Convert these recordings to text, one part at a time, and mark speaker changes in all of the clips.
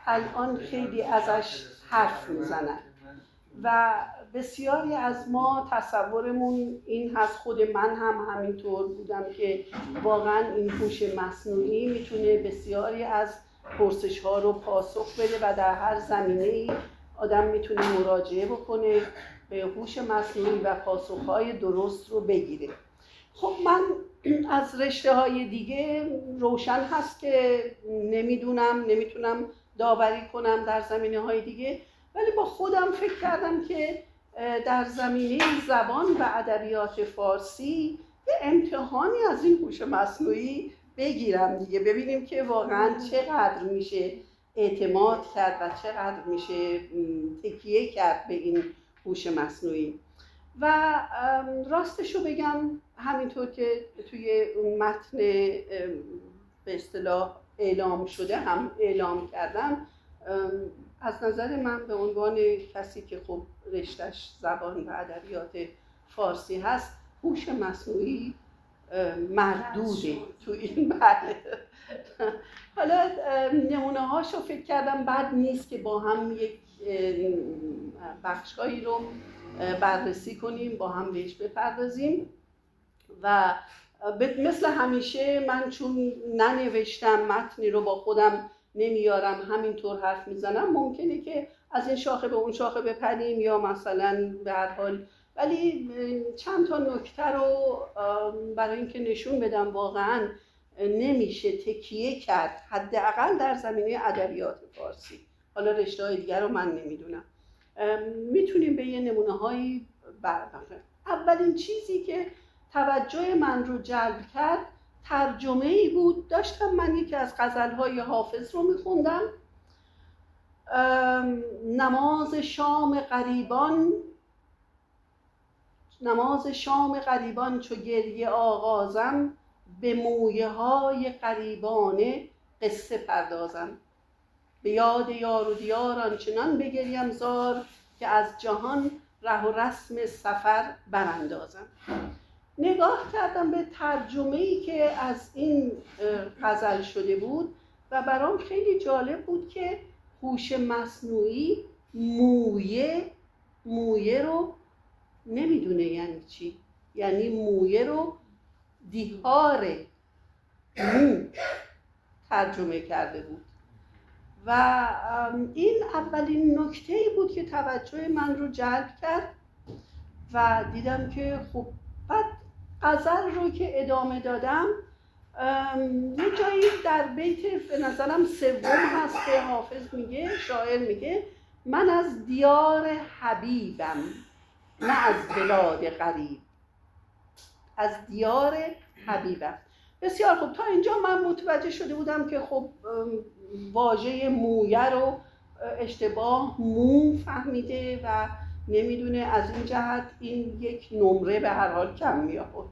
Speaker 1: الان خیلی ازش حرف میزنن و بسیاری از ما تصورمون این هست، خود من هم همینطور بودم، که واقعا این هوش مصنوعی میتونه بسیاری از پرسش ها رو پاسخ بده و در هر زمینه‌ای آدم میتونه مراجعه بکنه به هوش مصنوعی و پاسخ های درست رو بگیره. خب من از رشته های دیگه روشن هست که نمیتونم داوری کنم در زمینه های دیگه، ولی با خودم فکر کردم که در زمینه زبان و ادبیات فارسی یه امتحانی از این هوش مصنوعی بگیرم دیگه، ببینیم که واقعا چقدر میشه اعتماد کرد و چقدر میشه تکیه کرد به این هوش مصنوعی. و راستشو بگم همینطور که توی اون متن به اصطلاح اعلام شده هم اعلام کردم، از نظر من به عنوان کسی که خب رشته‌اش زبان و ادبیات فارسی هست، هوش مصنوعی مردوده تو این بله. حالا نمونه هاشو فکر کردم بد نیست که با هم یک بخشایی رو بررسی کنیم، با هم بهش بپردازیم. و مثل همیشه من چون ننوشتم متنی رو با خودم نمیارم، همینطور حرف میزنم، ممکنه که از این شاخه به اون شاخه بپریم یا مثلا به هر حال، ولی چند تا نکته رو برای اینکه نشون بدم واقعا نمیشه تکیه کرد، حداقل در زمینه ادبیات فارسی. حالا رشته‌های دیگر رو من نمیدونم، میتونیم به یه نمونه‌هایی برگردیم. اولین چیزی که توجه من رو جلب کرد ترجمه‌ای بود. داشتم من یکی از غزل‌های حافظ رو میخوندم، نماز شام غریبان چو گریه آغازم، به مویه های غریبانه قصه پردازم، به یاد یار و دیار آنچنان بگریم زار، که از جهان ره و رسم سفر براندازم. نگاه کردم به ترجمه‌ای که از این غزل شده بود و برام خیلی جالب بود که هوش مصنوعی مویه رو نمیدونه یعنی چی، یعنی مویه رو دیهار مو ترجمه کرده بود و این اولین نکته‌ای بود که توجه من رو جلب کرد و دیدم که خب بعد غزل رو که ادامه دادم یه جایی در بیت به نظرم سوم هست که حافظ میگه، شاعر میگه من از دیار حبیبم نه از بلاد غریب، از دیار حبیبم. بسیار خوب، تا اینجا من متوجه شده بودم که خب واژه مویه رو اشتباه مو فهمیده و نمیدونه از این جهت این یک نمره به هر حال کم میآورد.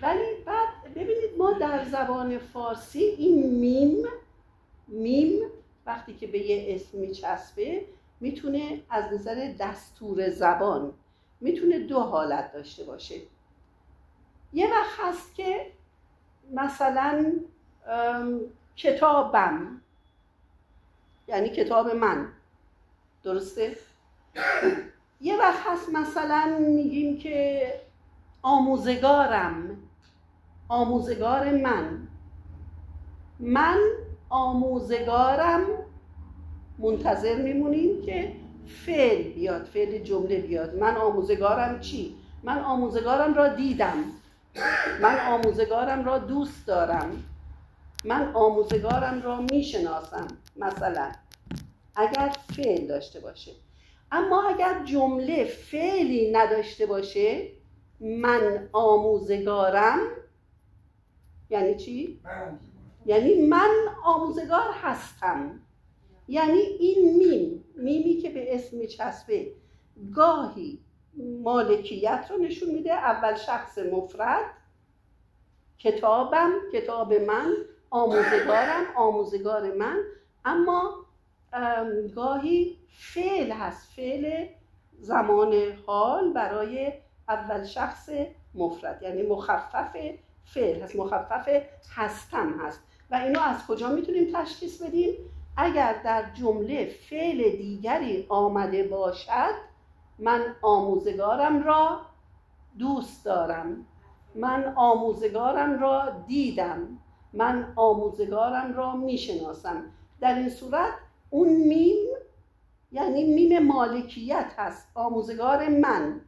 Speaker 1: ولی بعد ببینید ما در زبان فارسی این میم وقتی که به یه اسم میچسبه میتونه از نظر دستور زبان میتونه دو حالت داشته باشه. یه وقت هست که مثلا کتابم یعنی کتاب من، درسته؟ یه وقت هست مثلا میگیم که آموزگارم، آموزگار من آموزگارم، منتظر میمونیم که فعل بیاد، فعل جمله بیاد. من آموزگارم چی؟ من آموزگارم را دیدم، من آموزگارم را دوست دارم، من آموزگارم را میشناسم، مثلا اگر فعل داشته باشه. اما اگر جمله فعلی نداشته باشه، من آموزگارم یعنی چی؟ یعنی من آموزگار هستم. یعنی این میمی که به اسم میچسبه گاهی مالکیت رو نشون میده، اول شخص مفرد، کتابم، کتاب من، آموزگارم، آموزگار من، اما گاهی فعل هست، فعل زمان حال برای اول شخص مفرد، یعنی مخفف فعل هست، مخفف هستم هست. و اینو از کجا میتونیم تشخیص بدیم؟ اگر در جمله فعل دیگری آمده باشد من آموزگارم را دوست دارم، من آموزگارم را دیدم، من آموزگارم را میشناسم. در این صورت اون میم یعنی میم مالکیت هست، آموزگار من.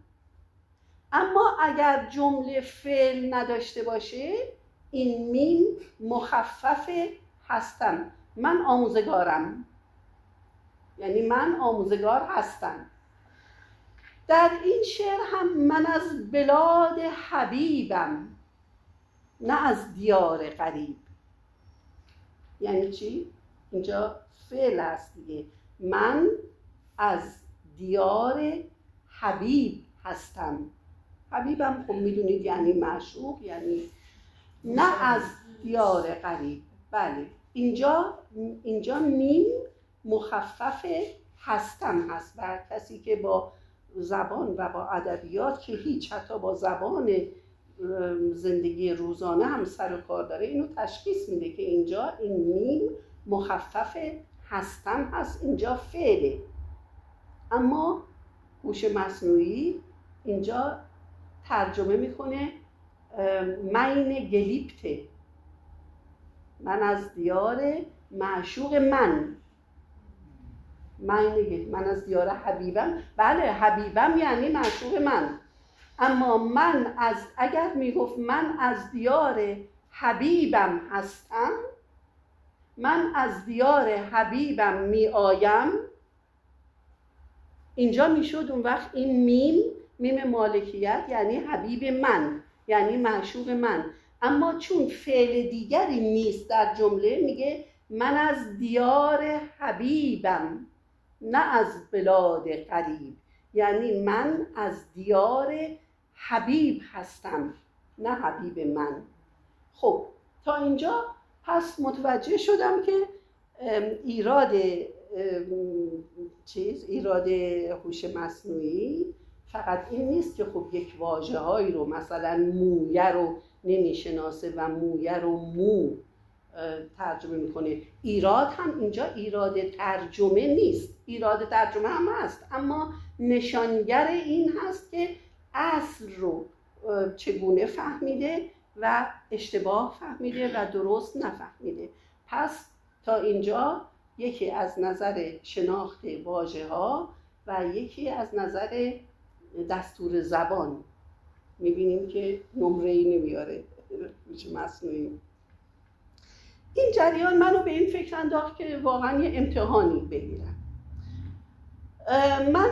Speaker 1: اما اگر جمله فعل نداشته باشه این میم مخفف هستم، من آموزگارم، یعنی من آموزگار هستم. در این شعر هم من از بلاد حبیبم نه از دیار غریب. یعنی چی؟ اینجا فعل هست دیگه، من از دیار حبیب هستم. حبیبم خب میدونید یعنی معشوق، یعنی نه از دیار غریب. بله اینجا میم مخفف هستم هست. و کسی که با زبان و با ادبیات که هیچ، حتی با زبان زندگی روزانه هم سر و کار داره، اینو تشخیص میده که اینجا این میم مخفف هستم هست، اینجا فعله. اما هوش مصنوعی اینجا ترجمه میکنه مین گلیبته، من از دیار معشوق من، من از دیار حبیبم. بله حبیبم یعنی معشوق من، اما من از، اگر میگفت من از دیار حبیبم هستم، من از دیار حبیبم می آیم، اینجا میشد اون وقت این میم مالکیت یعنی حبیب من، یعنی معشوق من. اما چون فعل دیگری نیست در جمله میگه من از دیار حبیبم نه از بلاد غریب، یعنی من از دیار حبیب هستم نه حبیب من. خب تا اینجا پس متوجه شدم که ایراد هوش مصنوعی فقط این نیست که خب یک واژه هایی رو مثلا مویه رو نمیشناسه و مویه رو مو ترجمه میکنه. ایراد هم اینجا ایراد ترجمه نیست، ایراد ترجمه هم هست، اما نشانگر این هست که اصل رو چگونه فهمیده و اشتباه فهمیده و درست نفهمیده. پس تا اینجا یکی از نظر شناخت واژه ها و یکی از نظر دستور زبان میبینیم که نمره‌ای نمیاره هوش مصنوعی. این جریان منو به این فکر انداخت که واقعا یه امتحانی بگیرم. من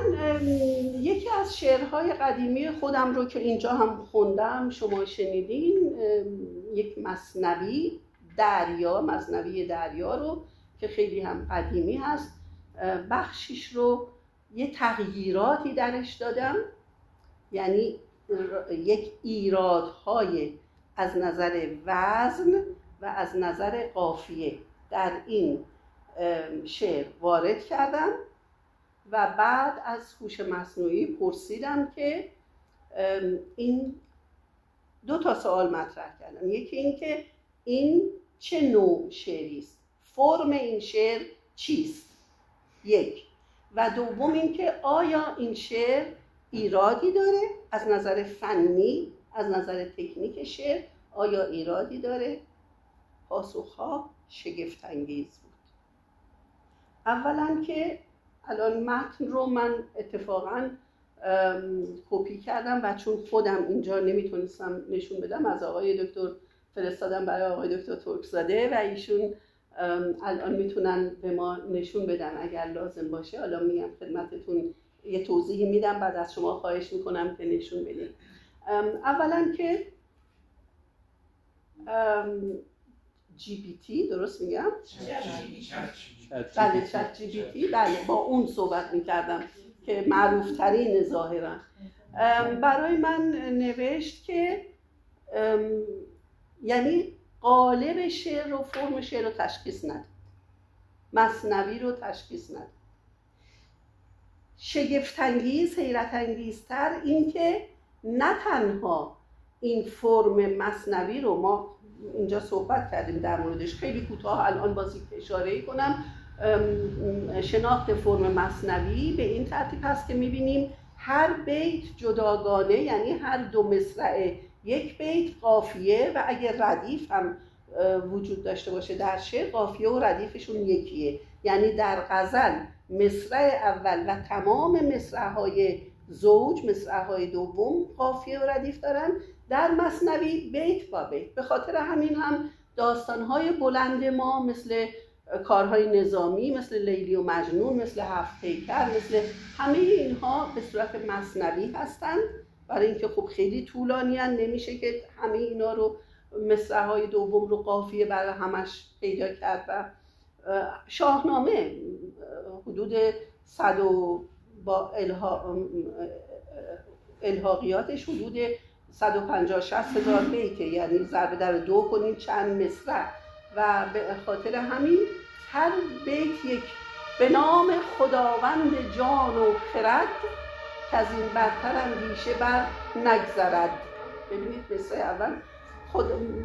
Speaker 1: یکی از شعرهای قدیمی خودم رو که اینجا هم خوندم، شما شنیدین، یک مثنوی دریا رو که خیلی هم قدیمی هست، بخشیش رو یه تغییراتی درش دادم، یعنی یک ایرادهای از نظر وزن و از نظر قافیه در این شعر وارد کردم و بعد از هوش مصنوعی پرسیدم که این 2 سوال مطرح کردم. یکی این که این چه نوع شعری است، فرم این شعر چیست، یک، و دوم این که آیا این شعر ایرادی داره از نظر فنی، از نظر تکنیک شعر آیا ایرادی داره؟ پاسخها شگفت انگیز بود. اولا که الان متن رو من اتفاقا کپی کردم و چون خودم اینجا نمیتونستم نشون بدم، از آقای دکتر فرستادم برای آقای دکتر ترکزاده و ایشون الان میتونن به ما نشون بدن اگر لازم باشه. حالا میگم خدمتتون یه توضیحی میدم، بعد از شما خواهش میکنم که نشون بدید. اولا که GPT، درست میگم؟ بله چت GPT، بله با اون صحبت میکردم که معروف ترین ظاهرا. برای من نوشت که یعنی قالب شعر و فرم شعر رو تشخیص نداد، مثنوی رو تشخیص نداد. شگفت‌انگیز، حیرت انگیزتر این که نه تنها این فرم مثنوی رو ما اینجا صحبت کردیم در موردش خیلی کوتاه، الان بازی اشاره‌ای کنم. شناخت فرم مثنوی به این ترتیب هست که میبینیم هر بیت جداگانه، یعنی هر دو مصرع یک بیت قافیه و اگر ردیف هم وجود داشته باشه در شعر، قافیه و ردیفشون یکیه. یعنی در غزل مصرع اول و تمام مصرع‌های زوج، مصرع‌های دوم قافیه و ردیف دارن. در مثنوی بیت با بیت. به خاطر همین هم داستان‌های بلند ما مثل کارهای نظامی، مثل لیلی و مجنون، مثل هفت پیکر، مثل همه اینها به صورت مثنوی هستند، برای اینکه خب خیلی طولانی هستند، نمیشه که همه اینا رو مصرع‌های دوم رو قافیه برای همش پیدا کرد. و شاهنامه حدود 100 با الحاقیاتش حدود 150-60 هزار بیته، یعنی ضرب در 2 کنید چند مصرع. و به خاطر همین هر بیت یک به نام خداوند جان و خرد که از این برتر اندیشه بر نگذرد. ببینید مصرع اول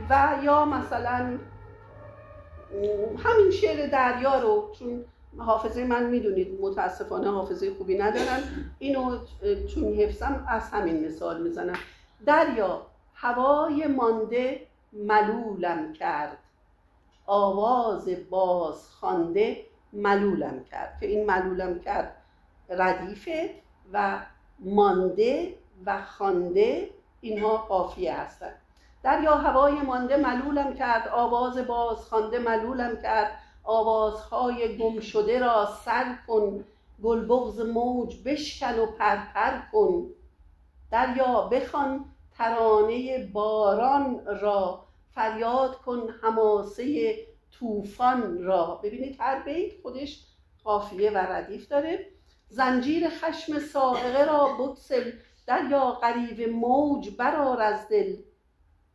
Speaker 1: و یا مثلا همین شعر دریا رو، چون حافظه من میدونید متاسفانه حافظه خوبی ندارم، اینو چون حفظم از همین مثال میزنم. دریا هوای مانده ملولم کرد، آواز باز خوانده ملولم کرد، که این ملولم کرد ردیفه و مانده و خوانده اینها قافیه هستند. دریا هوای مانده ملولم کرد، آواز باز خوانده ملولم کرد، آوازهای گم شده را سر کن، گلبغض موج بشکن و پرپر کن. دریا بخوان ترانه باران را، فریاد کن حماسه طوفان را. ببینید هر بیت خودش قافیه و ردیف داره. زنجیر خشم صاعقه را بگسل، دریا غریو موج برآر از دل.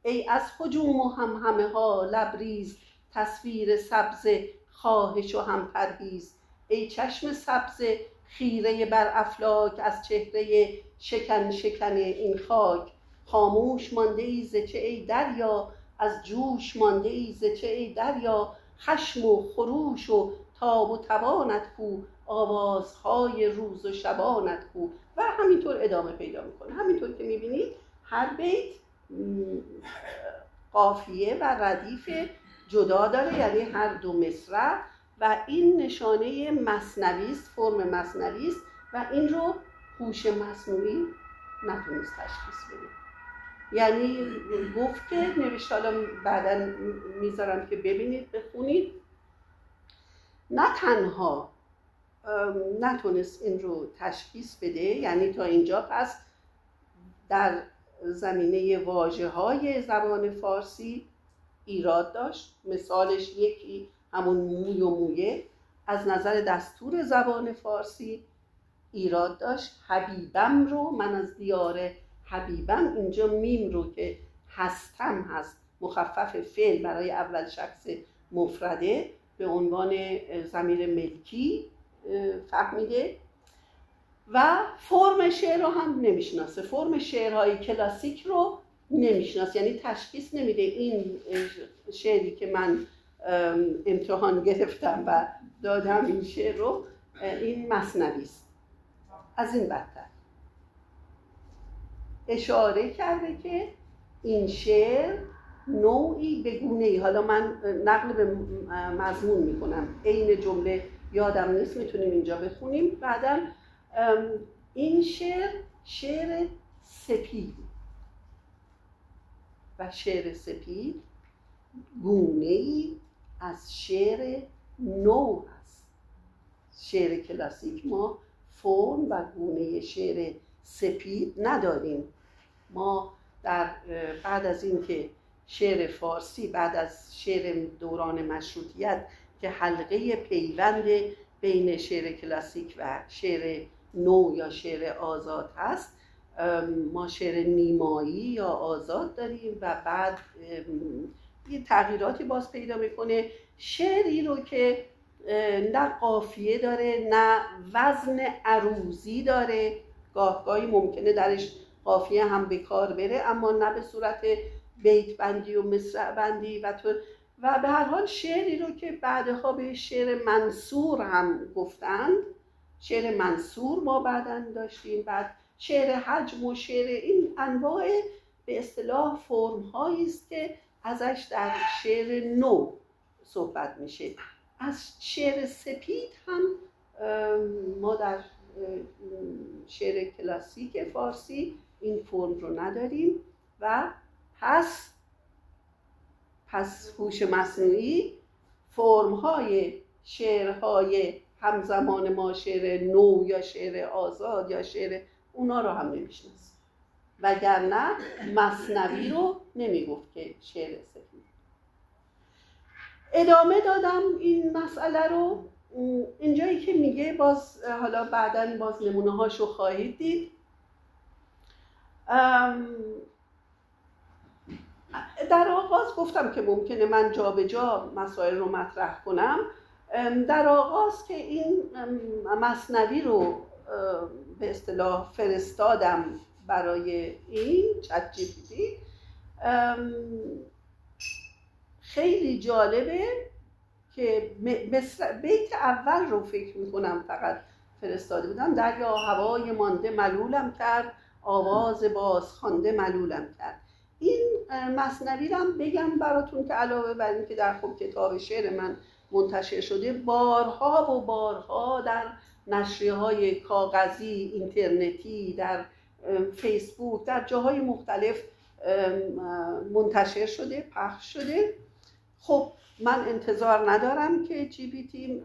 Speaker 1: ای از هجوم و همهمه ها لبریز، تصویر سبز خواهش و هم پرهیز. ای چشم سبز خیره بر افلاک، از چهره شکن شکن این خاک. خاموش مانده ای ز چه ای دریا، از جوش مانده ای ز چه ای دریا. خشم و خروش و تاب و توانت کو، آوازهای روز و شبانت کو. و همینطور ادامه پیدا میکنه. همینطور که میبینید هر بیت قافیه و ردیف جدا داره، یعنی هر دو مصرع، و این نشانه مثنوی است، فرم مثنوی است و این رو هوش مصنوعی نتونست تشخیص بده. یعنی گفت که نوشته، حالا بعدا میذارم که ببینید بخونید، نه تنها نتونست این رو تشخیص بده، یعنی تا اینجا پس در زمینه واژه‌های زبان فارسی ایراد داشت. مثالش یکی همون موی و مویه. از نظر دستور زبان فارسی ایراد داشت. حبیبم رو، من از دیار حبیبم، اینجا میم رو که هستم هست مخفف فعل برای اول شخص مفرده به عنوان ضمیر ملکی فهمیده. و فرم شعر رو هم نمیشناسه، فرم شعرهای کلاسیک رو نمیشناسه، یعنی تشخیص نمیده این شعری که من امتحان گرفتم و دادم این شعر رو این مثنوی است. از این بدتر اشاره کرده که این شعر نوعی به گونه‌ای، حالا من نقل به مضمون میکنم، عین جمله یادم نیست، میتونیم اینجا بخونیم بعداً. این شعر سپید و شعر سپید گونه‌ای از شعر نو هست. شعر کلاسیک ما فرم و گونه شعر سپید نداریم. ما بعد از اینکه شعر فارسی بعد از شعر دوران مشروطیت که حلقه پیوند بین شعر کلاسیک و شعر نو یا شعر آزاد هست، ما شعر نیمایی یا آزاد داریم و بعد یه تغییراتی باز پیدا میکنه. شعری رو که نه قافیه داره نه وزن عروضی داره، گاهی ممکنه درش قافیه هم به کار بره اما نه به صورت بیت بندی و مصرع بندی، و تو و به هر حال شعری رو که بعدها به شعر منصور هم گفتند، شعر منصور ما بعداً داشتیم، بعد شعر حجم و شعر، این انواع به اصطلاح فرم هایی است که ازش در شعر نو صحبت میشه. از شعر سپید هم ما در شعر کلاسیک فارسی این فرم رو نداریم و پس هوش مصنوعی فرم‌های شعرهای همزمان ما، شعر نو یا شعر آزاد یا شعر، اونا رو هم نمیشناسه، وگرنه مثنوی رو نمیگفت که شعر سپید. ادامه دادم این مسئله رو، اینجایی که میگه، باز حالا بعداً باز نمونه هاشو خواهید دید. در آغاز گفتم که ممکنه من جا به جا مسائل رو مطرح کنم. در آغاز که این مثنوی رو به اصطلاح فرستادم برای این چت جی پی تی، خیلی جالبه که بیت اول رو فکر میکنم فقط فرستاده بودم: دریا هوای مانده ملولم کرد، آواز بازخوانده ملولم کرد. این مثنوی رو هم بگم براتون که علاوه بر این که در خب کتاب شعر من منتشر شده، بارها و بارها در نشریه‌های کاغذی، اینترنتی، در فیسبوک، در جاهای مختلف منتشر شده، پخش شده. خب من انتظار ندارم که جی پی تی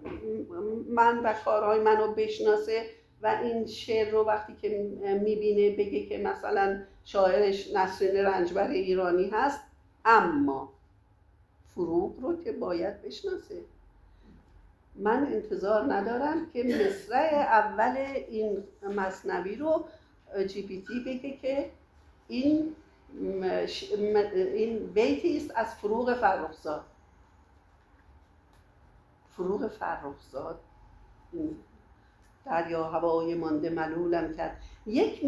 Speaker 1: من و کارهای منو بشناسه و این شعر رو وقتی که میبینه بگه که مثلا شاعرش نسرین رنجبر ایرانی هست، اما فروغ رو که باید بشناسه. من انتظار ندارم که مصرع اول این مثنوی رو جی پی تی بگه که این بیتی است از فروغ فرخزاد. فروغ فرخزاد دریا هوای مانده ملولم کرد، یک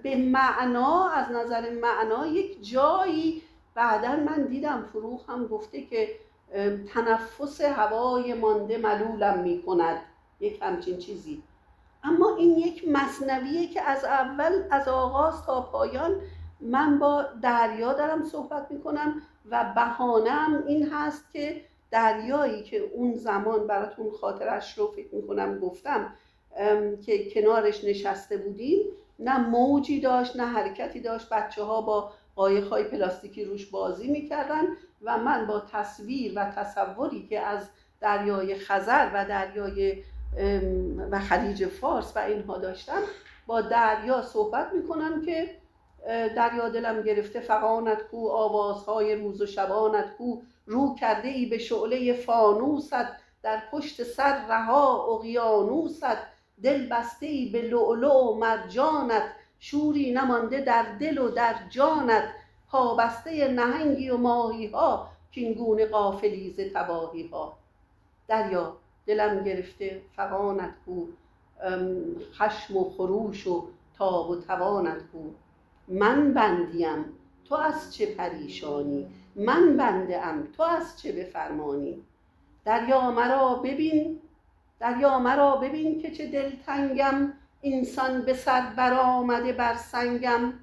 Speaker 1: به معنا، از نظر معنا یک جایی بعداً من دیدم فروغ هم گفته که تنفس هوای مانده ملولم می کند، یک همچین چیزی. اما این یک مثنویه که از اول، از آغاز تا پایان من با دریا دارم صحبت می کنم و بهانه‌ام این هست که دریایی که اون زمان براتون خاطرش رو فکر می کنم گفتم که کنارش نشسته بودیم، نه موجی داشت نه حرکتی داشت، بچه ها با قایق‌های پلاستیکی روش بازی میکردن و من با تصویر و تصوری که از دریای خزر و دریای و خلیج فارس و اینها داشتم با دریا صحبت میکنم که دریا دلم گرفته فغانت کو، آوازهای روز و شبانت کو، رو کرده ای به شعله فانوست، در پشت سر رها اقیانوست، دل بسته ای به لؤلؤ و مرجانت، شوری نمانده در دل و در جانت، پابسته نهنگی و ماهی ها، کینگونه غافلی ز تباهی ها. دریا دلم گرفته فغانت کو، خشم و خروش و تاب و توانت کو. من بندیم تو از چه پریشانی، من بنده ام تو از چه بفرمانی. دریا مرا ببین، دریا مرا ببین که چه دلتنگم، اینسان به سر برآمده بر سنگم.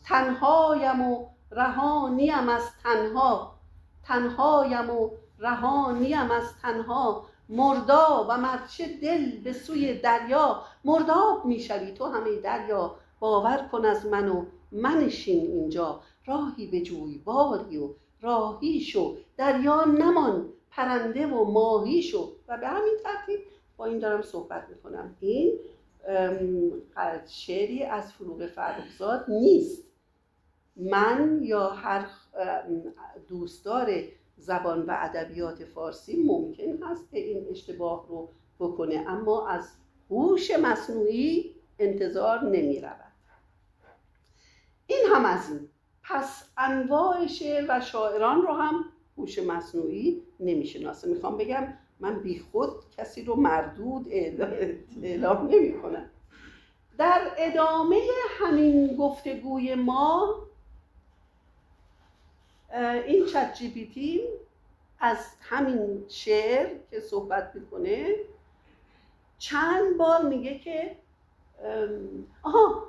Speaker 1: تنهایم و رهانیم از تنها، تنهایم و رهانیم از تنها، مردابم ارچه دل به سوی دریا. مرداب میشوی تو همه دریا، باور کن از من و منشین اینجا. راهی به جوی باری و راهی شو، دریا نمان پرنده و ماهی شو. و به همین ترتیب با این دارم صحبت میکنم. این شعری از فروغ فرخزاد نیست. من یا هر دوستدار زبان و ادبیات فارسی ممکن هست که این اشتباه رو بکنه، اما از هوش مصنوعی انتظار نمی رود. این هم از این. پس انواع شعر و شاعران رو هم هوش مصنوعی نمیشناسه. میخوام بگم من بی خود کسی رو مردود اعلام نمی کنم. در ادامه همین گفتگوی ما این چت جی پی تی از همین شعر که صحبت میکنه چند بار میگه که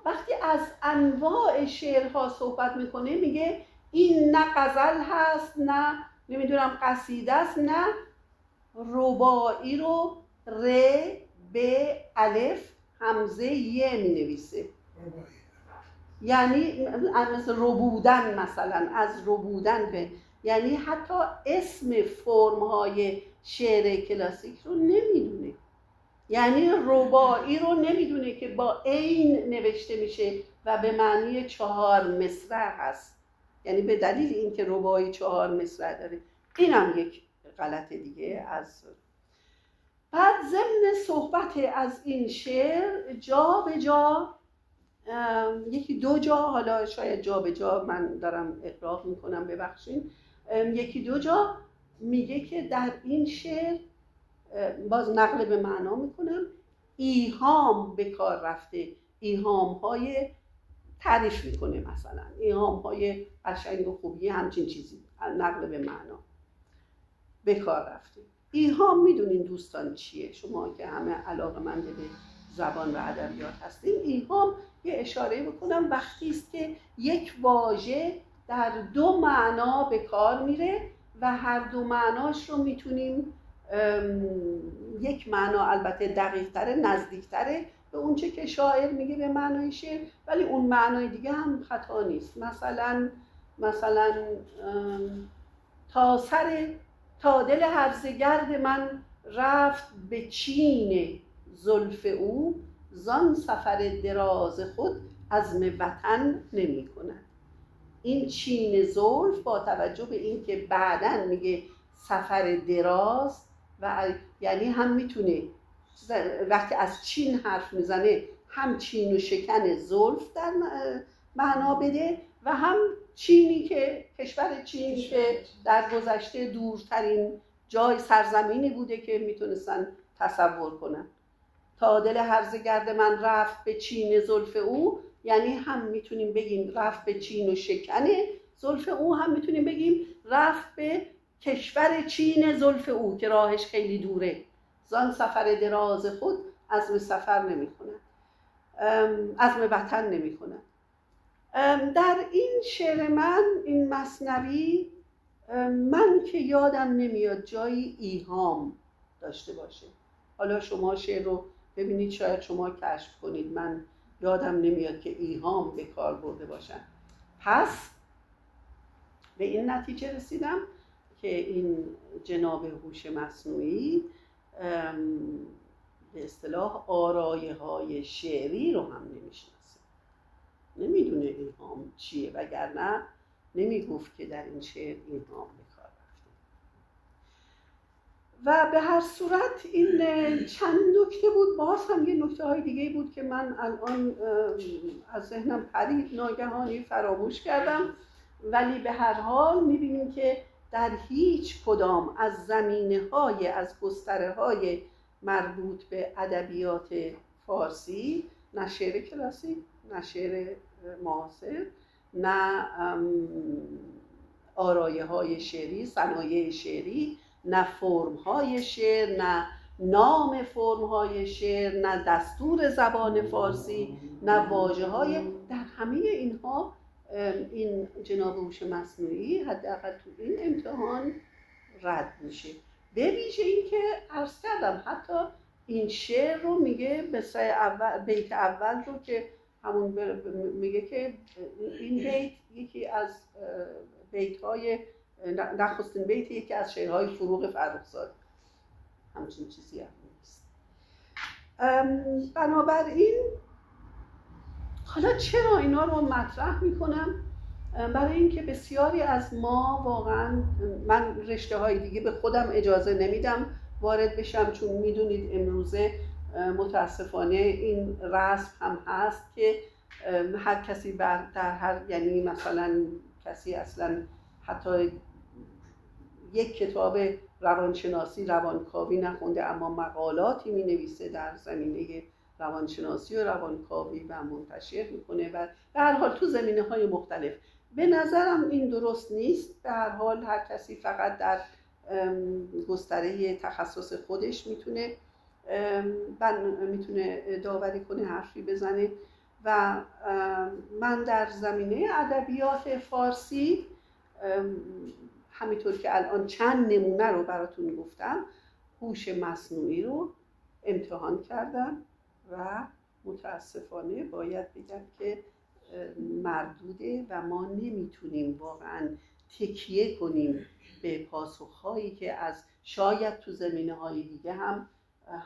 Speaker 1: وقتی از انواع شعرها صحبت میکنه میگه این نه غزل هست، نه نمیدونم قصیده است، نه رباعی رو ر ب الف همزه ی مینویسه، یعنی مثل ربودن، مثلا از ربودن به، یعنی حتی اسم فرم‌های شعر کلاسیک رو نمیدونه، یعنی رباعی رو نمیدونه که با عین نوشته میشه و به معنی 4 مصرع هست، یعنی به دلیل اینکه رباعی 4 مصرع داره. اینم یک غلط دیگه. از بعد ضمن صحبت از این شعر جا به جا، یکی دو جا، حالا شاید جا به جا من دارم اقراق میکنم ببخشید، یکی دو جا میگه که در این شعر، باز نقل به معنا میکنم، ایهام به کار رفته، ایهام های تعریف میکنه، مثلا ایهام های قشنگ و خوبی، همچین چیزی، نقل به معنا به کار رفته. ایهام میدونین دوستان چیه؟ شما که همه علاقه‌مند به زبان و ادبیات هستین، ایهام یه اشاره بکنم وقتی است که یک واژه در دو معنا به کار میره و هر دو معناش رو میتونیم، یک معنا البته دقیق‌تره، نزدیک‌تره به اون چه که شاعر میگه به معنای شعر، ولی اون معنای دیگه هم خطا نیست. مثلا تا دل هرزگرد من رفت به چین زلف او، زان سفر دراز خود عزم وطن نمی کند. این چین زلف با توجه به این که بعداً میگه سفر دراز، و یعنی هم میتونه وقتی از چین حرف میزنه هم چین و شکن زلف در معنا بده و هم چینی که کشور چین که در گذشته دورترین جای سرزمینی بوده که میتونستن تصور کنن. تا دل هرزگرد من رفت به چین زلف او، یعنی هم میتونیم بگیم رفت به چین و شکن زلف او، هم میتونیم بگیم رفت به کشور چین زلف او که راهش خیلی دوره. زان سفر دراز خود عزم سفر نمی کند، عزم وطن نمی کند. در این شعر من، این مثنوی، من که یادم نمیاد جایی ایهام داشته باشه. حالا شما شعر رو ببینید، شاید شما کشف کنید، من یادم نمیاد که ایهام به کار برده باشن. پس به این نتیجه رسیدم که این جناب هوش مصنوعی به اصطلاح آرایه های شعری رو هم نمیشناسه، نمیدونه ایهام چیه، وگرنه نمیگفت که در این شعر ایهام به کار رفته. و به هر صورت این چند نکته بود. باز هم یه نکته های دیگه بود که من الان از ذهنم پرید، ناگهانی فراموش کردم، ولی به هر حال میبینیم که در هیچ کدام از زمینه‌های، از گستره‌های مربوط به ادبیات فارسی، نه شعر کلاسیک، نه شعر معاصر، نه آرایه‌های شعری، صنایع شعری، نه فرم‌های شعر، نه نام فرم‌های شعر، نه دستور زبان فارسی، نه واژه‌های، در همه اینها این جناب هوش مصنوعی حداقل تو این امتحان رد میشه. به ویژه این که عرض کردم حتی این شعر رو میگه بیت اول رو که همون میگه که این بیت یکی از بیت‌های، نخستین بیت یکی از شعرهای فروغ فرخزاد، همچین چیزی هم نیست. بنابراین حالا چرا اینا رو مطرح میکنم؟ برای اینکه بسیاری از ما واقعا، من رشته های دیگه به خودم اجازه نمیدم وارد بشم، چون میدونید امروزه متاسفانه این رسم هم هست که هر کسی در هر، یعنی مثلا کسی اصلا حتی یک کتاب روانشناسی، روانکاوی نخونده اما مقالاتی می نویسه در زمینه روانشناسی و روانکاوی و منتشر میکنه و به هر حال تو زمینه های مختلف. به نظرم این درست نیست. به هر حال هر کسی فقط در گستره تخصص خودش میتونه داوری کنه، حرفی بزنه. و من در زمینه ادبیات فارسی همینطور که الان چند نمونه رو براتون گفتم، هوش مصنوعی رو امتحان کردم و متاسفانه باید بگم که مردوده و ما نمیتونیم واقعا تکیه کنیم به پاسخهایی که از شاید تو زمینه‌های دیگه هم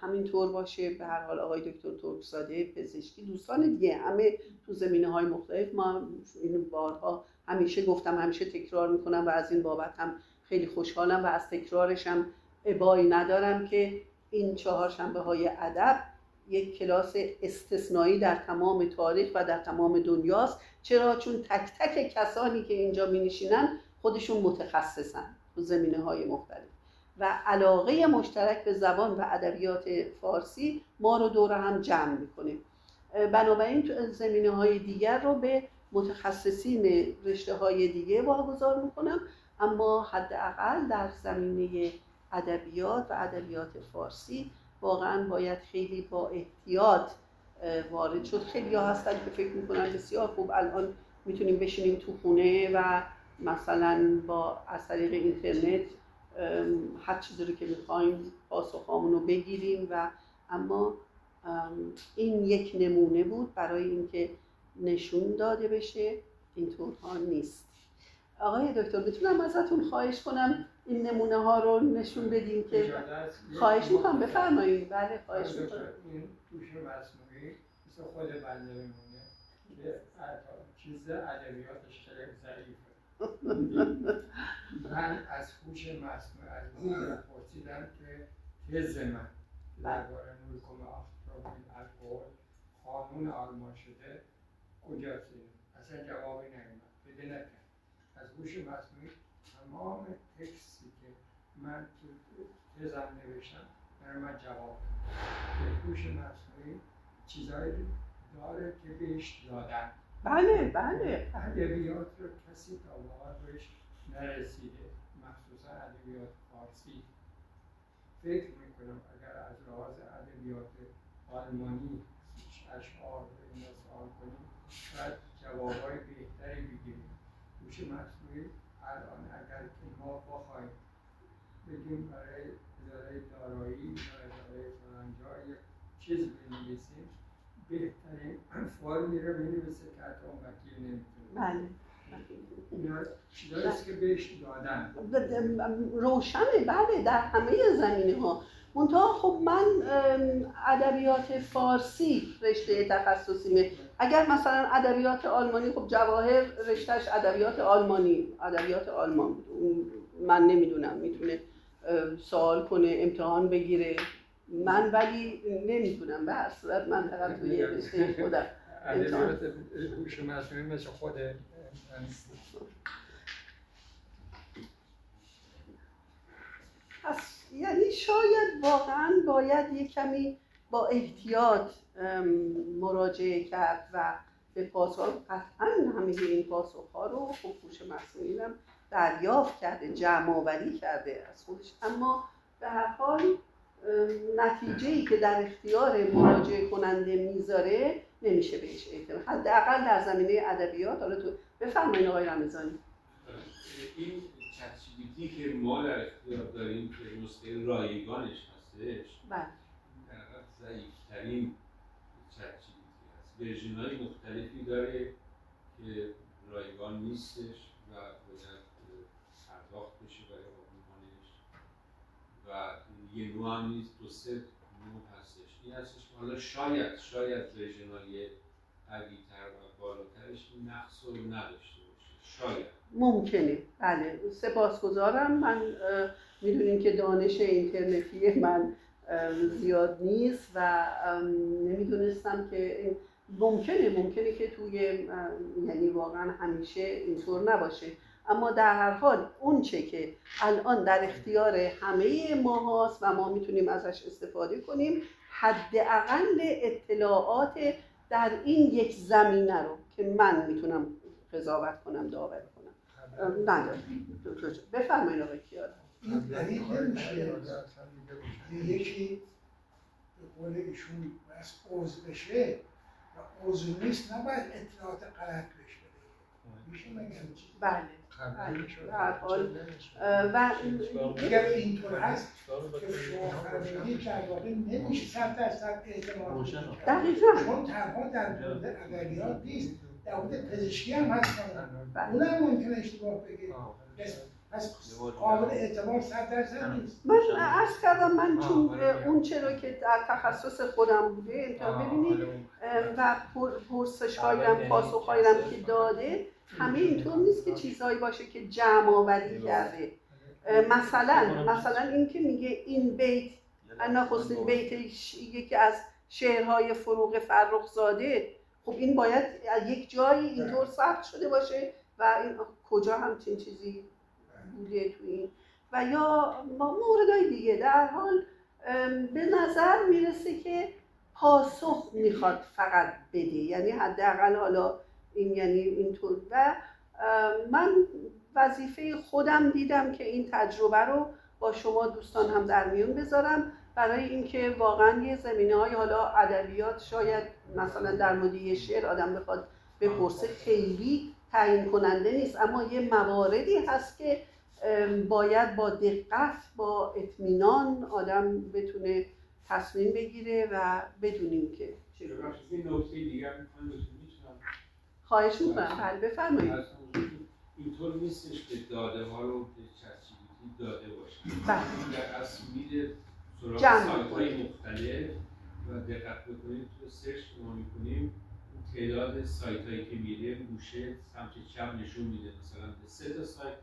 Speaker 1: همینطور باشه. به هر حال آقای دکتر ترکزاده پزشکی، دوستان دیگه همه تو زمینه‌های مختلف، ما این بارها همیشه گفتم، همیشه تکرار میکنم و از این بابت هم خیلی خوشحالم و از تکرارش هم ابایی ندارم که این چهارشنبه‌های ادب یک کلاس استثنایی در تمام تاریخ و در تمام دنیاست. چرا؟ چون تک تک کسانی که اینجا می‌نشینن خودشون متخصصن تو زمینه‌های مختلف و علاقه مشترک به زبان و ادبیات فارسی ما رو دور هم جمع می‌کنه. بنابراین تو زمینه‌های دیگر رو به متخصصین رشته‌های دیگه واگذار می‌کنم، اما حداقل در زمینه ادبیات و ادبیات فارسی واقعا باید خیلی با احتیاط وارد شد. خیلی ها هستن که فکر میکنن بسیار خوب الان میتونیم بشینیم تو خونه و مثلا از طریق اینترنت هر چیزی رو که میخوایم پاسخامون رو بگیریم و اما این یک نمونه بود برای اینکه نشون داده بشه اینطورها نیست. آقای دکتر میتونم ازتون خواهش کنم این نمونه ها رو نشون بدیم که خواهش میکنم بفرمایید. بله خواهش میکنم.
Speaker 2: این هوش مصنوعی مثل خود بنده میمونه که چیز ادبیاتش خیلی ضعیفه. من از هوش مصنوعی از گوگل پرسیدم که تز من درباره نورکوم آفتابی الکل قانون آلمان شده کجاست؟ اصلا جوابی نمیدونم، بده نکرد. از هوش مصنوعی تمام تکستی که من تو تزم نوشتم برای من جواب داد. هوش مصنوعی چیزایی داره که بهش دادن.
Speaker 1: بله بله.
Speaker 2: ادبیات رو کسی تا واقعا بهش نرسیده، مخصوصا ادبیات فارسی. فکر میکنم اگر از لحاظ ادبیات آلمانی اشعار رو اینا سوال کنیم شاید جوابهای بهتری بگیریم. هوش مصنوعی الان اگر که ما بخوایم بگیم برای اداره دارایی یا اداره فلانجا یک چیز بنویسیم، بهترین فرمی رو بنویسه که حتی اون وکیل نمیتونه.
Speaker 1: بله.
Speaker 2: اینا چیزاییست که بهش دادن.
Speaker 1: روشنه. بله در همه زمینه ها. منتها خب من ادبیات فارسی رشته تخصصیمه. اگر مثلا ادبیات آلمانی، خب جواهر رشتهش ادبیات آلمانی، ادبیات آلمان بود، من نمیدونم، میتونه سوال کنه، امتحان بگیره، من ولی نمیتونم. به هر صورت من فقط توی رشته خودم
Speaker 2: ادبیات هوش مصنوعی مثل خود
Speaker 1: یعنی شاید واقعا باید یک کمی با احتیاط مراجعه کرد و به پاسخ، قطعا همه این پاسخ‌ها رو هوش مصنوعی هم دریافت کرده، جمع آوری کرده از خودش، اما به هر حال نتیجه‌ای که در اختیار مراجعه کننده میذاره نمیشه بهش اعتماد، حداقل در زمینه ادبیات. حالا تو بفرمایید آقای رمضانی.
Speaker 3: این چت‌جی‌پی‌تی که ما در اختیار داریم که نسخه رایگانش هستش،
Speaker 1: بله،
Speaker 3: در واقع ضعیف‌ترین چت‌جی‌پی‌تی هست. ورژن‌های مختلفی داره که رایگان نیستش و باید پرداخت بشه برای آبونمانش و یه نوع هم نیست، دو سه نوع هستش. این هستش که حالا شاید ورژن‌های قوی‌تر و بالاترش این نقص رو نداشته باشه، شاید
Speaker 1: ممکنه. بله سپاسگزارم. من میدونین که دانش اینترنتی من زیاد نیست و نمیدونستم که ممکنه که توی یعنی واقعا همیشه اینطور نباشه، اما در هر حال اون چه که الان در اختیار همه ما هست و ما میتونیم ازش استفاده کنیم، حداقل اطلاعات در این یک زمینه رو که من میتونم قضاوت کنم داوری کنم نداره. بفرمایید آقای کیارا.
Speaker 4: این دلیل نمیشه یکی به قول ایشون بس عضو بشه و عضو نیست نباید اطلاعات غلط بهش بده. میشه مگه؟
Speaker 1: بله. در حال و
Speaker 4: اگر اینطور هست که شما فرمودید در واقع نمیشه 100% اعتماد کرد.
Speaker 1: دقیقاً.
Speaker 4: چون تنها در مورد ادبیات نیست، در مورد پزشکی هم هست. اونم ممکنه اشتباه بگه. پس قابل اعتبار 100% نیست.
Speaker 1: من عرض کردم من چون اون چرا که در تخصص خودم بوده ببینید و پرسش‌هایم پاسخ‌هایم که داده همه اینطور نیست که چیزهایی باشه که جمع آوری کرده. مثلا این که میگه این بیت نخستین بیت یکی از شعرهای فروغ فرخزاده، خب این باید یک جایی اینطور ثبت شده باشه و این کجا همچین چیزی بوده تو این و یا موردهای دیگه. در حال به نظر میرسه که پاسخ میخواد فقط بده، یعنی حداقل حالا این یعنی اینطور. و من وظیفه خودم دیدم که این تجربه رو با شما دوستان هم در میون بذارم برای اینکه واقعا یه زمینه‌های حالا ادبیات شاید مثلا در مورد یه شعر آدم بخواد بپرسه خیلی تعیین کننده نیست، اما یه مواردی هست که باید با دقت با اطمینان آدم بتونه تصمیم بگیره و بدونیم که چه
Speaker 3: این نکته دیگر میتونم
Speaker 1: خواهش میکنم. بله بفرمایید.
Speaker 3: اینطور نیستش که داده ها رو به چت‌جی‌پی‌تی داده باشه.
Speaker 1: بله.
Speaker 3: در اصل میره سراغ سایت‌های مختلف و دقت بکنید تو سرچ ما میکنیم تعداد سایت‌هایی که میره گوشه سمت چپ نشون میده، مثلا به 3 تا سایت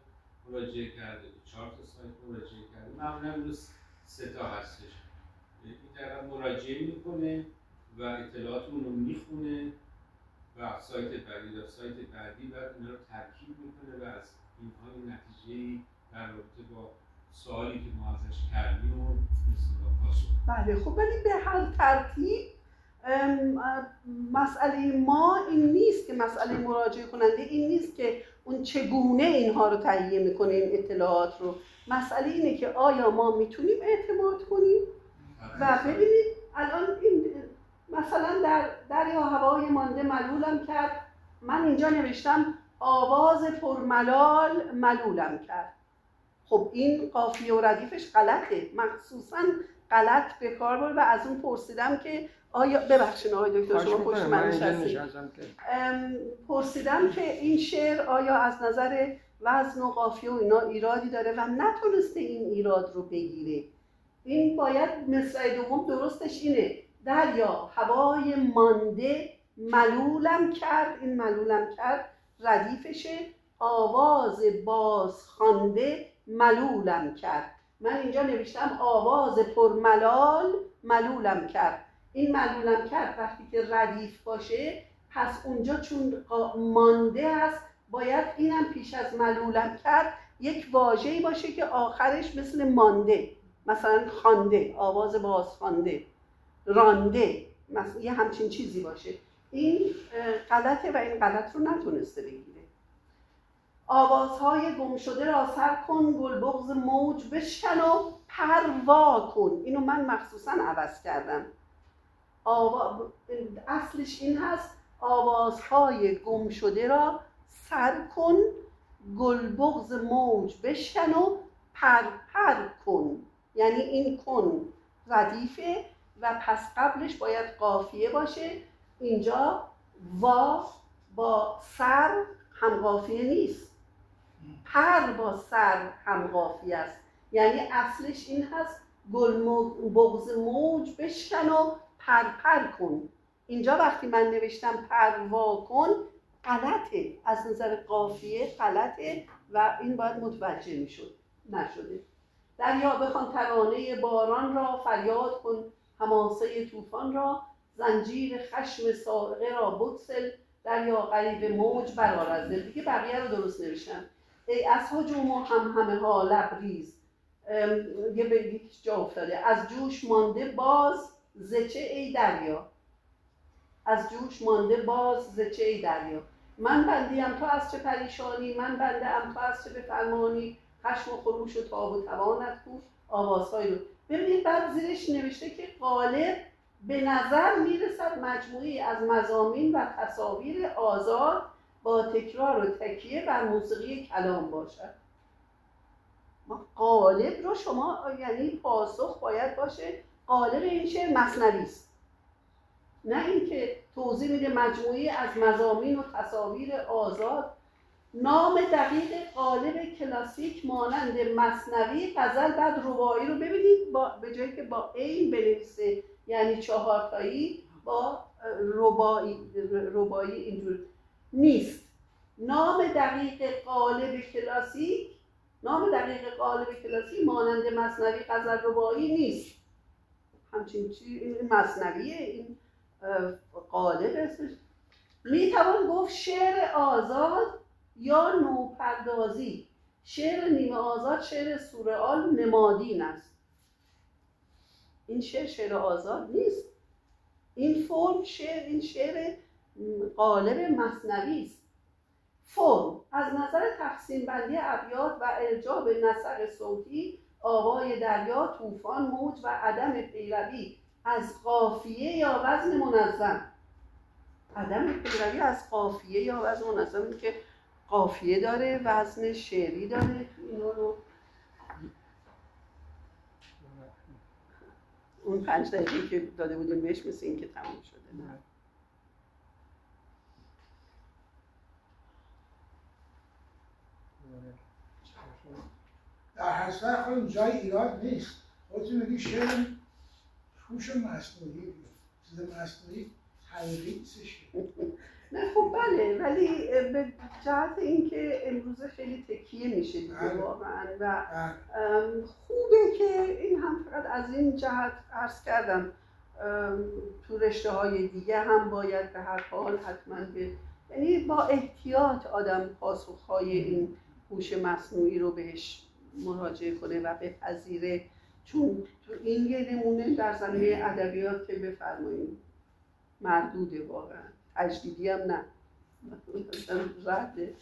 Speaker 3: مراجعه کرده، به 4 تا سایت مراجعه کرده، معمولا روز 3 تا هستش. این در مراجعه میکنه و اطلاعات اون رو میخونه و سایت بعدی و سایت بعدی بعد اینا رو ترکیب میکنه و از اینها نتیجه‌ای در رابطه با سوالی که ما ازش کردیم و مثلا پاسخ.
Speaker 1: بله خب ولی به هر ترتیب مسئله ما این نیست که مسئله مراجعه کننده این نیست که اون چگونه اینها رو تهیه میکنه این اطلاعات رو. مسئله اینه که آیا ما میتونیم اعتماد کنیم و ببینید الان این مثلا در دریا هوای مانده ملولم کرد، من اینجا نوشتم آواز پرملال ملولم کرد. خب این قافیه و ردیفش غلطه، مخصوصا غلط به کار برد و از اون پرسیدم که آیا ببخشید آقای دکتر شما پشت من نشستید، پرسیدم که این شعر آیا از نظر وزن و قافیه و اینا ایرادی داره و نتونسته این ایراد رو بگیره. این باید مصرع دوم درستش اینه دریا هوای مانده ملولم کرد، این ملولم کرد ردیفشه آواز بازخوانده ملولم کرد. من اینجا نوشتم آواز پرملال ملولم کرد. این ملولم کرد وقتی که ردیف باشه پس اونجا چون مانده هست باید اینم پیش از ملولم کرد یک واژه‌ای باشه که آخرش مثل مانده، مثلا خوانده، آواز بازخوانده، رانده، مثلا یه همچین چیزی باشه. این غلطه و این غلط رو نتونسته بگیره. آوازهای گم شده را سر کن، گلبغض موج بشکن و پروا کن. اینو من مخصوصا عوض کردم. اصلش این هست آوازهای گم شده را سر کن، گلبغض موج بشکن و پر کن. یعنی این کن ردیفه و پس قبلش باید قافیه باشه. اینجا وا با سر هم قافیه نیست، پر با سر هم قافیه است. یعنی اصلش این هست گلبغض موج بشکن و پر کن. اینجا وقتی من نوشتم پروا کن غلطه، از نظر قافیه غلطه و این باید متوجه میشد، نشده. دریا بخوان ترانه باران را، فریاد کن حماسه طوفان را، زنجیر خشم سائقه را بگسل، دریا غریو موج برآر از دل. دیگه بقیه رو درست نوشتم. ای از هجوم و همه ها لبریز، یه به یک جا افتاده، از جوش مانده باز زچه ای دریا، از جوش مانده باز زچه ای دریا. من بندیم تو از چه پریشانی، من بنده ام تو از چه بفرمانی، خشم و خروش و تاب و توانت کو آوازهای رو. ببینید بعد زیرش نوشته که غالب به نظر میرسد مجموعی از مضامین و تصاویر آزاد با تکرار و تکیه بر موسیقی کلام باشد. غالب رو شما یعنی پاسخ باید باشه غالب این شعر مثنوی است، نه اینکه توضیح میده مجموعی از مضامین و تصاویر آزاد. نام دقیق غالب کلاسیک مانند مثنوی، غزل، بعد رباعی رو ببینید به جایی که با این بنویسه یعنی چهارتایی با رباعی اینجور نیست. نام دقیق غالب کلاسیک مانند مثنوی، غزل، رباعی نیست. همچین چی این مثنویه، این غالب اسمش. میتوان گفت شعر آزاد یا نوپردازی. شعر نیمه آزاد شعر سورئال نمادین است. این شعر آزاد نیست. این فرم این شعر غالب مثنوی است. فرم از نظر تقسیم بندی ابیات و ارجاع به نسق صوتی، آوای دریا، طوفان، موج و عدم پیروی از قافیه یا وزن منظم. عدم پیروی از قافیه یا وزن منظم، این که قافیه داره، وزن شعری داره. اینا رو اون 5 دقیقه که داده بودیم بهش مثل این که تموم شده. نه
Speaker 4: در حسن خودم جای ایراد نیست. خودتون میگی شعر هوش مصنوعی، چیز مصنوعی تلقیصشه.
Speaker 1: نه خب بله، ولی به جهت اینکه امروزه خیلی تکیه میشه دیگه واقعا و خوبه که این هم فقط از این جهت عرض کردم تو رشته های دیگه هم باید به هر حال حتما یعنی با احتیاط آدم پاسخهای این هوش مصنوعی رو بهش مراجعه کنه و بپذیره، چون تو این یه نمونه در زمینه ادبیات که بفرمایید مردوده واقعا، تجدیدی هم نه رده.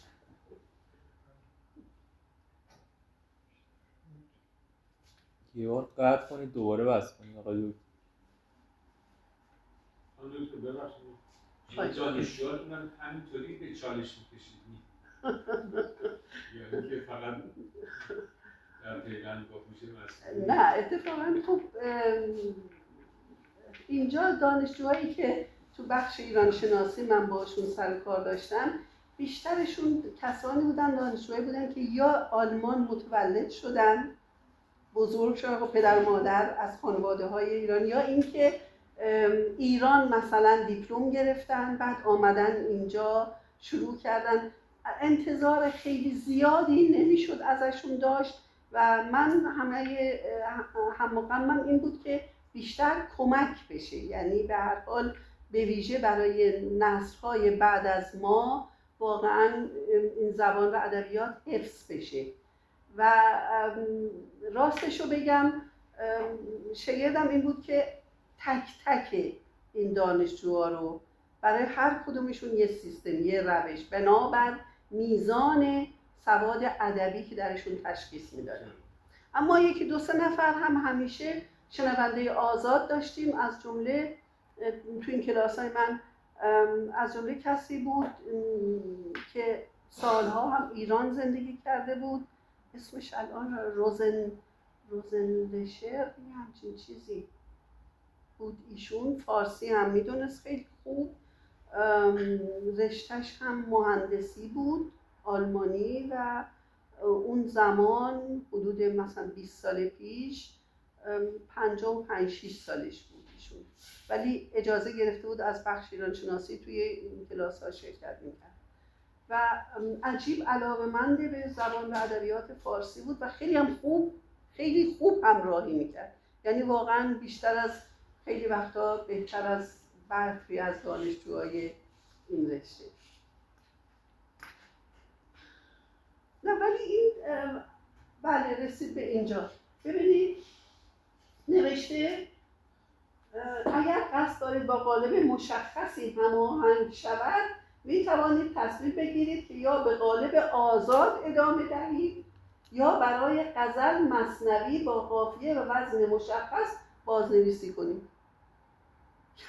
Speaker 5: یه بار قطع کنید دوباره بس کنید آقای
Speaker 3: دکتر. ببخشید این دانشجوهاتون هم همینطوری به چالش میکشید یعنی که فقط در پیوند با هوش مصنوعی؟
Speaker 1: نه اتفاقا خب اینجا دانشجوهایی که تو بخش ایران شناسی من باشون سر کار داشتم بیشترشون کسانی بودن، دانشجوهایی بودن که یا آلمان متولد شدن، بزرگ شدن، پدر و مادر از خانواده های ایران، یا اینکه ایران مثلا دیپلم گرفتن بعد آمدن اینجا شروع کردن. انتظار خیلی زیادی نمیشد ازشون داشت و من هم‌مغمم این بود که بیشتر کمک بشه، یعنی به هر حال به ویژه برای نسل‌های بعد از ما واقعا این زبان و ادبیات حفظ بشه. و راستشو بگم شگردم این بود که تک تک این دانشجوها رو برای هر کدومشون یه سیستم، یه روش بنابر میزان سواد ادبی که درشون تشخیص میدادن. اما یکی دو سه نفر هم همیشه شنونده آزاد داشتیم، از جمله تو این کلاس‌های من از جمله کسی بود که سالها هم ایران زندگی کرده بود، اسمش الان روزنلشر همچین چیزی بود. ایشون فارسی هم میدونست خیلی خوب، رشتهش هم مهندسی بود، آلمانی، و اون زمان حدود مثلا 20 سال پیش 55-6 سالش بود ایشون، ولی اجازه گرفته بود از بخش ایران شناسی توی این کلاس ها شرکت میکرد و عجیب علاقه‌مند به زبان و ادبیات فارسی بود و خیلی خوب همراهی میکرد. یعنی واقعا بیشتر از خیلی وقتا بهتر از برخی از دانشجوهای این رشته. نه ولی این بله رسید به اینجا. ببینید نوشته اگر قصد دارید با قالب مشخصی هماهنگ شود می توانید تصمیم بگیرید که یا به قالب آزاد ادامه دهید یا برای غزل مثنوی با قافیه و وزن مشخص بازنویسی کنید.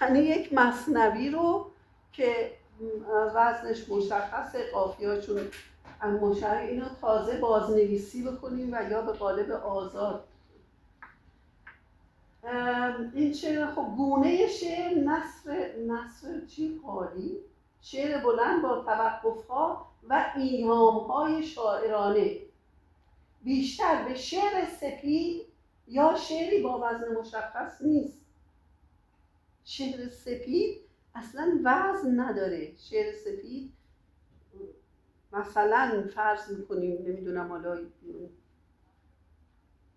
Speaker 1: یعنی یک مثنوی رو که وزنش مشخصه، قافیه‌هاشون مشخص، اینو تازه بازنویسی بکنیم و یا به قالب آزاد. این شعر خب گونه شعر نثر چی قالی، شعر بلند با توقف‌ها و ایهام‌های شاعرانه، بیشتر به شعر سپید یا شعری با وزن مشخص نیست. شعر سپید اصلا وزن نداره. شعر سپید مثلا فرض میکنیم، نمیدونم حالا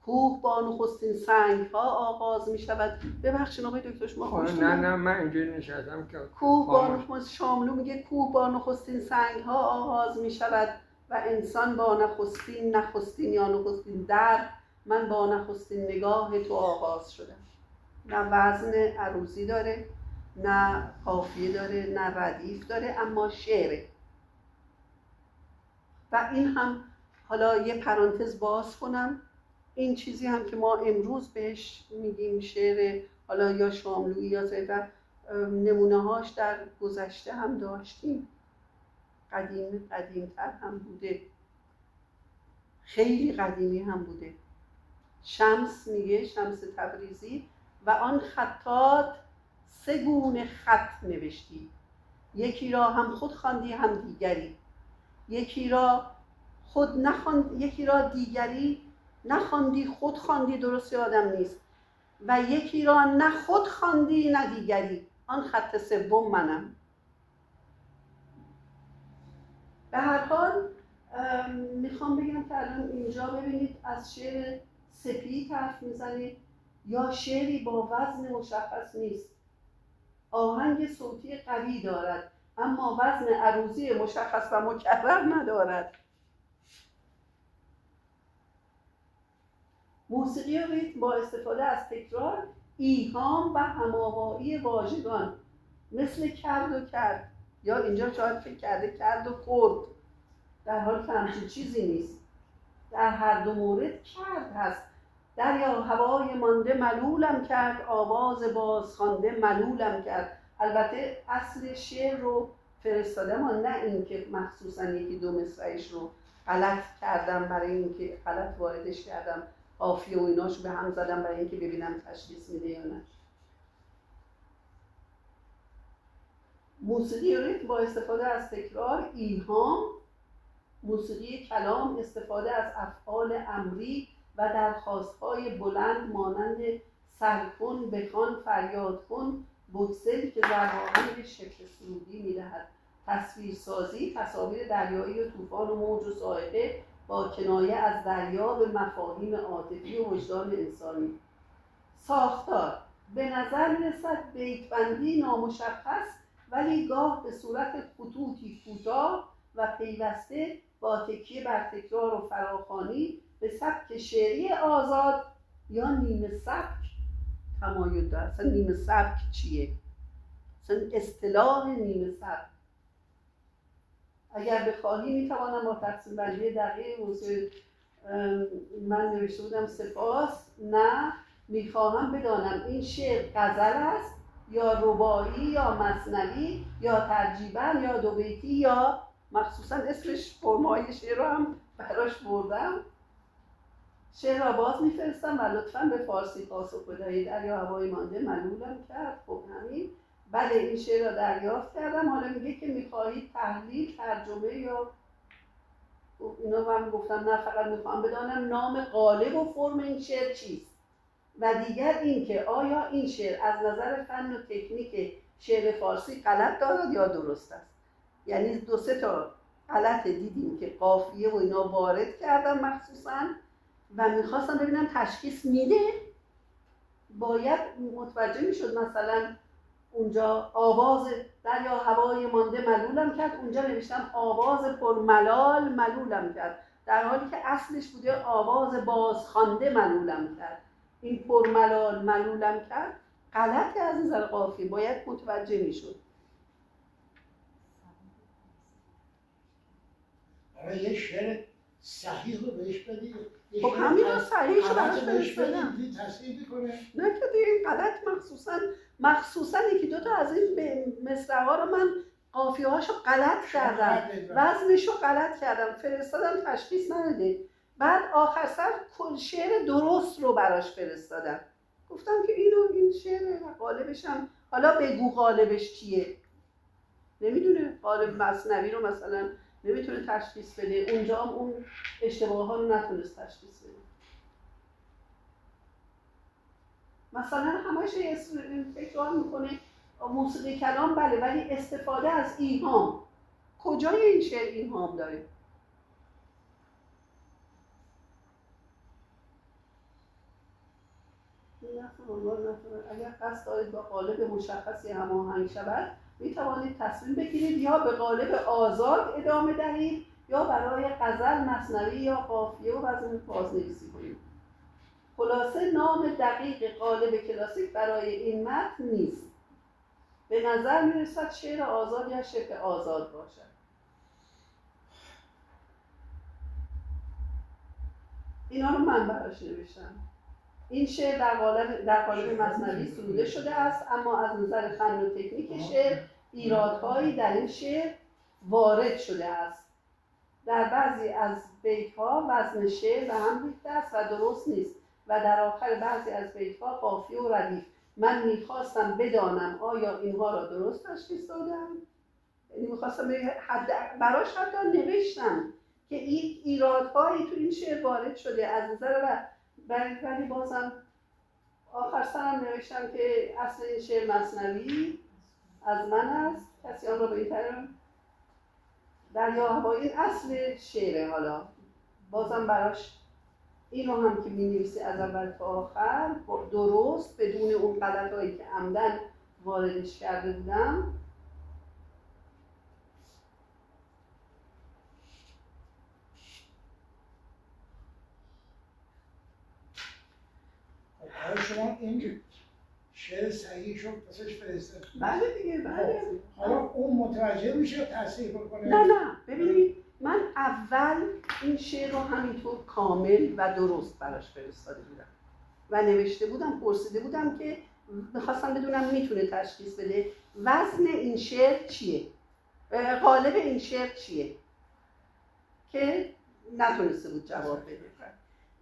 Speaker 1: کوه با نخستین سنگ ها آغاز می شود. ببخشید آقای دکتر شما خوش
Speaker 2: نه من اینجوری نشستم که
Speaker 1: کوه با نخستین، شاملو میگه کوه با نخستین سنگ ها آغاز می شود و انسان با نخستین یا نخستین در من با نخستین نگاه تو آغاز شدم. نه وزن عروضی داره، نه قافیه داره، نه ردیف داره، اما شعره. و این هم حالا یه پرانتز باز کنم، این چیزی هم که ما امروز بهش میگیم شعر حالا یا شاملویی یا زیبا، نمونه هاش در گذشته هم داشتیم، قدیمتر هم بوده، خیلی قدیمی هم بوده. شمس میگه، شمس تبریزی، و آن خطات 3 گونه خط نوشتی، یکی را هم خود خواندی هم دیگری، یکی را خود نخواند، یکی را دیگری نخواندی خود خواندی، درست یادم نیست، و یکی را نه خود خواندی نه دیگری، آن خط 3 منم. به هر حال میخوام بگم که الان اینجا ببینید از شعر سپید حرف میزنید یا شعری با وزن مشخص نیست، آهنگ صوتی قوی دارد اما وزن عروضی مشخص و مکرر ندارد. موسیقی و ریتم با استفاده از تکرار، ایهام و هماهایی واژگان مثل کرد و کرد، یا اینجا شاید فکر کرده کرد و کرد، در حال که همچین چیزی نیست. در هر دو مورد کرد هست. دریا هوای مانده ملولم کرد، آواز بازخوانده ملولم کرد. البته اصل شعر رو فرستادم، نه اینکه مخصوصا یکی 2 مصرعش رو غلط کردم برای اینکه غلط واردش کردم، قافیه و ایناشو به هم زدم برای اینکه ببینم تشخیص میده یا نه. موسیقی ریتم با استفاده از تکرار، ایهام. موسیقی کلام استفاده از افعال امری و درخواست‌های بلند مانند سرکن، بخوان، فریاد کن، بگسل که ضرباهنگ شکل سرودی می‌دهد. تصویرسازی، تصاویر دریایی و طوفان و موج و صاعقه با کنایه از دریا به مفاهیم عاطفی و وجدان انسانی. ساختار به نظر می‌رسد بیت‌بندی نامشخص ولی گاه به صورت خطوطی کوتاه و پیوسته با تکیه بر تکرار و فراخوانی به سبک شعری آزاد یا نیمه سبک تمایل دارد. اصلا نیمه سبک چیه؟ اصلا اصطلاح نیمه سبک اگر بخواهی میتوانم با تقسیم بندی دقیق من نوشته بودم سپاس، نه میخواهم بدانم این شعر غزل است یا رباعی یا مثنوی یا ترجیباً یا 2 بیتی یا مخصوصا اسمش فرمای شعر رو هم براش بردم. شعر را باز میفرستم و لطفاً به فارسی پاسخ بدهید. دریا هوای مانده ملولم کرد. خب همین، بله این شعر را دریافت کردم. حالا میگه که میخواهید تحلیل، ترجمه یا اینا، من گفتم نه، فقط میخوام بدانم نام قالب و فرم این شعر چیست و دیگر این که آیا این شعر از نظر فن و تکنیک شعر فارسی غلط دارد یا درست است. یعنی 2-3 تا غلط دیدیم که قافیه و اینا وارد کردم مخصوصا و میخواستم ببینم تشخیص میده. باید متوجه میشد مثلا اونجا آواز دریا هوای مانده ملولم کرد، اونجا نوشتم آواز پرملال ملولم کرد، در حالی که اصلش بوده آواز بازخوانده ملولم کرد. این پرملال ملولم کرد غلط از نظر قافیه، باید متوجه میشد.
Speaker 4: حالا یه شعر صحیح رو بهش بدی.
Speaker 1: خب همین رو صحیحش رو براش فرستادم.
Speaker 4: تصحیح میکنه.
Speaker 1: نه که این غلط مخصوصا یکی دو تا از این مصرع‌ها رو من قافیه هاشو غلط کردم، وزنشو غلط کردم، فرستادم تشخیص نداده. بعد آخر سر شعر درست رو براش فرستادم، گفتم که این شعر قالبش هم حالا بگو قالبش چیه، نمیدونه قالب مثنوی رو مثلا نمیتونه تشخیص بده، اونجا هم اون اشتباه ها رو نتونست تشخیص بده. مثلا همش تکرار میکنه موسیقی کلام بله، ولی استفاده از ایهام، کجای این شعر ایهام داره؟ اگر قصد دارید با قالب مشخصی هماهنگ شود می توانید تصمیم بگیرید یا به قالب آزاد ادامه دهید یا برای غزل، مثنوی یا قافیه و وزن بازنویسی کنید. خلاصه نام دقیق قالب کلاسیک برای این متن نیست. به نظر می رسد شعر آزاد یا شبه آزاد باشد. اینا رو من براش نوشتم. این شعر در قالب مثنوی سروده شده است، اما از نظر فن و تکنیک شعر ایرادهایی در این شعر وارد شده است. در بعضی از بیت‌ها وزن شعر به هم ریخته است و درست نیست و در آخر بعضی از بیت‌ها قافیه و ردیف. من می‌خواستم بدانم آیا اینها را درست تشخیص دادم؟ یعنی می‌خواستم براش حتی نوشتم که این ایرادهایی تو این شعر وارد شده از نظر ولی بازم آخر سرم نوشتم که اصل این شعر مثنوی از من است، کسی آن را به این طرف دریا هوا، این اصل شعره. حالا بازم براش این رو هم که می نویسی از اول تا آخر درست بدون اون غلطایی که عمدن واردش کرده بودم.
Speaker 4: شما این شعر صحیح شد پسش فرستاد.
Speaker 1: بله دیگه، بله.
Speaker 4: حالا اون متوجه میشه تصحیح بکنه؟
Speaker 1: نه ببینید من اول این شعر رو همینطور کامل و درست براش فرستاده بودم و نوشته بودم، پرسیده بودم که میخواستم بدونم میتونه تشخیص بده وزن این شعر چیه، قالب این شعر چیه، که نتونسته بود جواب بده.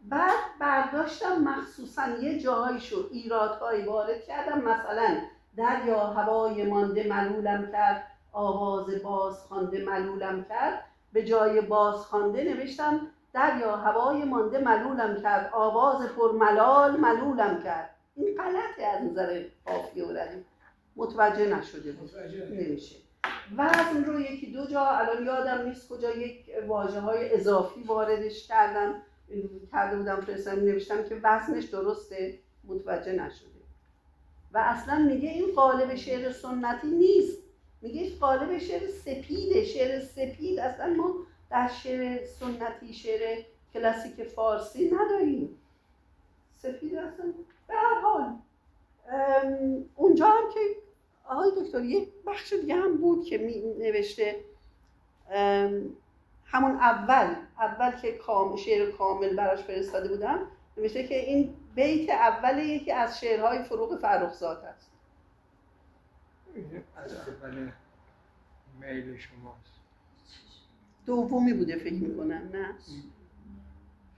Speaker 1: بعد برداشتم مخصوصا یه جاهایشو ایرادهایی وارد کردم، مثلا دریا هوای مانده ملولم کرد، آواز باز خوانده ملولم کرد، به جای باز خوانده نوشتم دریا هوای مانده ملولم کرد، آواز پرملال ملولم کرد. این غلطه از نظر قافیه و ردیف، متوجه نشده بود، نمیشه. وزن رو یکی دو جا الان یادم نیست کجا یک واژه‌های اضافی واردش کرده بودم فرستادم، نوشتم که وزنش درسته، متوجه نشده. و اصلا میگه این قالب شعر سنتی نیست، میگه قالب شعر سپیده. شعر سپید اصلا ما در شعر سنتی، شعر کلاسیک فارسی نداریم. سپید اصلا به هر حال اونجا هم که آقای دکتر یک بخش دیگه هم بود که می نوشته همون اول که شعر کامل براش فرستاده بودم، نوشته که این بیت اول یکی از شعرهای فروغ فرخزاد است.
Speaker 2: از اول میل شماست.
Speaker 1: دومی بوده فکر میکنم، نه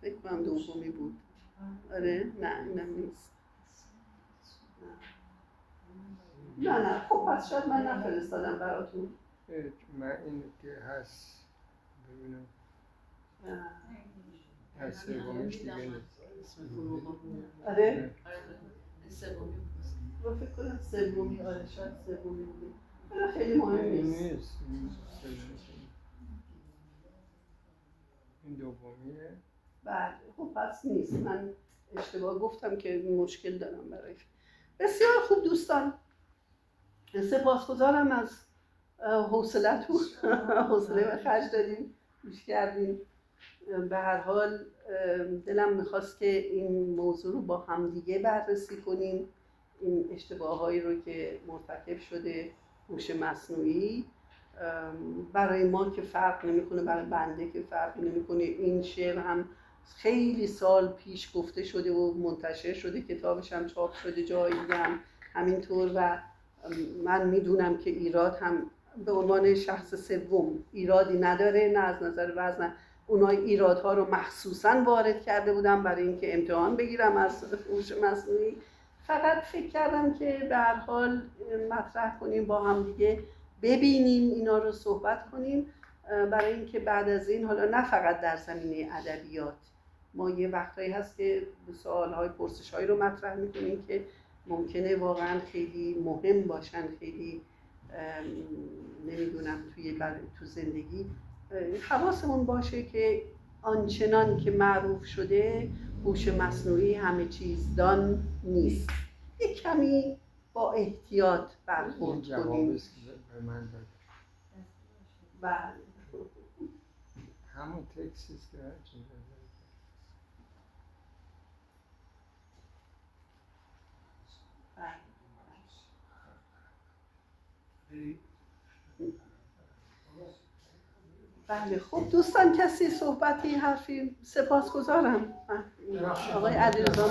Speaker 1: فکر کنم دومی بود. آره نه اینم نیست. نه خب پس شاید من نفرستادم براتون.
Speaker 2: من این که هست ببینم از سومیش دیگه نیست.
Speaker 1: آره سومی رو فکر کنم سومی، آره شاید سومی بوده. خیلی مهم نیست.
Speaker 2: این دومیه.
Speaker 1: بله خب پس نیست، من اشتباه گفتم که مشکل دارم برای. بسیار خوب دوستان، سپاسگزارم از حوصلتون، حوصله به خرج دادیم، گوش کردیم. به هر حال دلم میخواست که این موضوع رو با همدیگه بررسی کنیم، این اشتباهایی رو که مرتکب شده هوش مصنوعی. برای ما که فرق نمیکنه، برای بنده که فرق نمیکنه. این شعر هم خیلی سال پیش گفته شده و منتشر شده، کتابش هم چاپ شده جایی هم همینطور، و من میدونم که ایراد هم به عنوان شخص سوم ایرادی نداره، نه از نظر وزن. اونای ایرادها رو مخصوصاً وارد کرده بودم برای اینکه امتحان بگیرم از هوش مصنوعی. فقط فکر کردم که به هر حال مطرح کنیم با هم دیگه، ببینیم اینا رو صحبت کنیم، برای اینکه بعد از این حالا نه فقط در زمینه ادبیات، ما یه وقتایی هست که سوال‌های پرسش‌هایی رو مطرح می‌کنیم که ممکنه واقعاً خیلی مهم باشن، خیلی نمیدونم تو زندگی حواسمون باشه که آنچنان که معروف شده هوش مصنوعی همه چیز دان نیست. یک کمی با احتیاط برخورد کنیم.
Speaker 2: به من داد.
Speaker 1: بله.
Speaker 2: همون تکسیست که هرچی
Speaker 1: بله. خب دوستان، کسی صحبتی، حرفی؟ سپاسگزارم. آقای علیرضا.